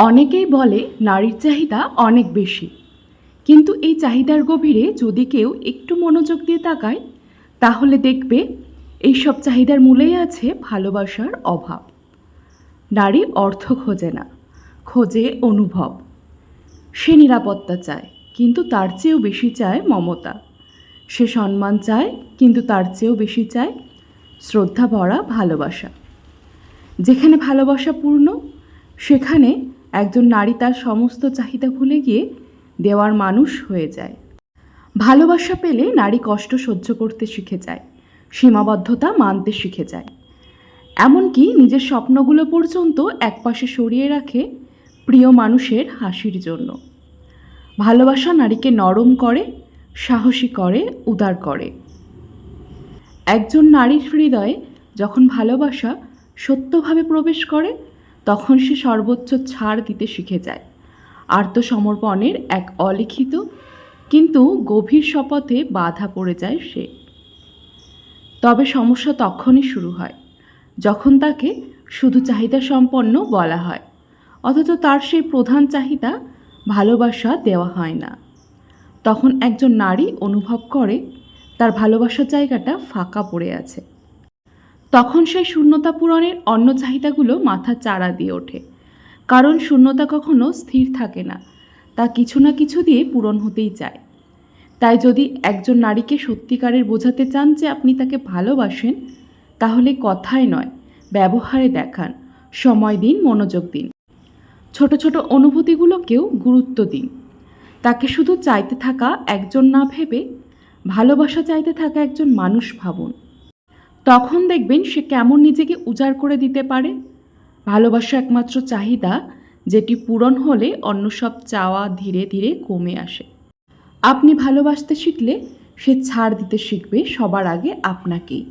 অনেকেই বলে নারীর চাহিদা অনেক বেশি, কিন্তু এই চাহিদার গভীরে যদি কেউ একটু মনোযোগ দিয়ে তাকায় তাহলে দেখবে এই সব চাহিদার মূলেই আছে ভালোবাসার অভাব। নারী অর্থ খোঁজে না, খোঁজে অনুভব। সে নিরাপত্তা চায়, কিন্তু তার চেয়েও বেশি চায় মমতা। সে সম্মান চায়, কিন্তু তার চেয়েও বেশি চায় শ্রদ্ধা ভরা ভালোবাসা। যেখানে ভালোবাসা পূর্ণ, সেখানে একজন নারী তার সমস্ত চাহিদা ভুলে গিয়ে দেওয়ার মানুষ হয়ে যায়। ভালোবাসা পেলে নারী কষ্ট সহ্য করতে শিখে যায়, সীমাবদ্ধতা মানতে শিখে যায়, এমনকি নিজের স্বপ্নগুলো পর্যন্ত একপাশে সরিয়ে রাখে প্রিয় মানুষের হাসির জন্য। ভালোবাসা নারীকে নরম করে, সাহসী করে, উদার করে। একজন নারীর হৃদয়ে যখন ভালোবাসা সত্যভাবে প্রবেশ করে, তখন সে সর্বোচ্চ ছাড় দিতে শিখে যায়। আত্মসমর্পণের এক অলিখিত কিন্তু গভীর শপথে বাধা পড়ে যায় সে। তবে সমস্যা তখনই শুরু হয় যখন তাকে শুধু চাহিদা সম্পন্ন বলা হয়, অথচ তার সেই প্রধান চাহিদা ভালোবাসা দেওয়া হয় না। তখন একজন নারী অনুভব করে তার ভালোবাসার জায়গাটা ফাঁকা পড়ে আছে। তখন সেই শূন্যতা পূরণের অন্য চাহিদাগুলো মাথা চাড়া দিয়ে ওঠে, কারণ শূন্যতা কখনো স্থির থাকে না, তা কিছু না কিছু দিয়ে পূরণ হতেই চায়। তাই যদি একজন নারীকে সত্যিকারের বোঝাতে চান যে আপনি তাকে ভালোবাসেন, তাহলে কথায় নয়, ব্যবহারে দেখান, সময় দিন, মনোযোগ দিন। ছোট ছোট অনুভূতিগুলোকেও গুরুত্ব দিন। তাকে শুধু চাইতে থাকা একজন না ভেবে ভালোবাসা চাইতে থাকা একজন মানুষ ভাবুন। তখন দেখবেন সে কেমন নিজেকে উজাড় করে দিতে পারে। ভালোবাসা একমাত্র চাহিদা যেটি পূরণ হলে অন্য সব চাওয়া ধীরে ধীরে কমে আসে। আপনি ভালোবাসতে শিখলে সে ছাড় দিতে শিখবে সবার আগে আপনাকেই।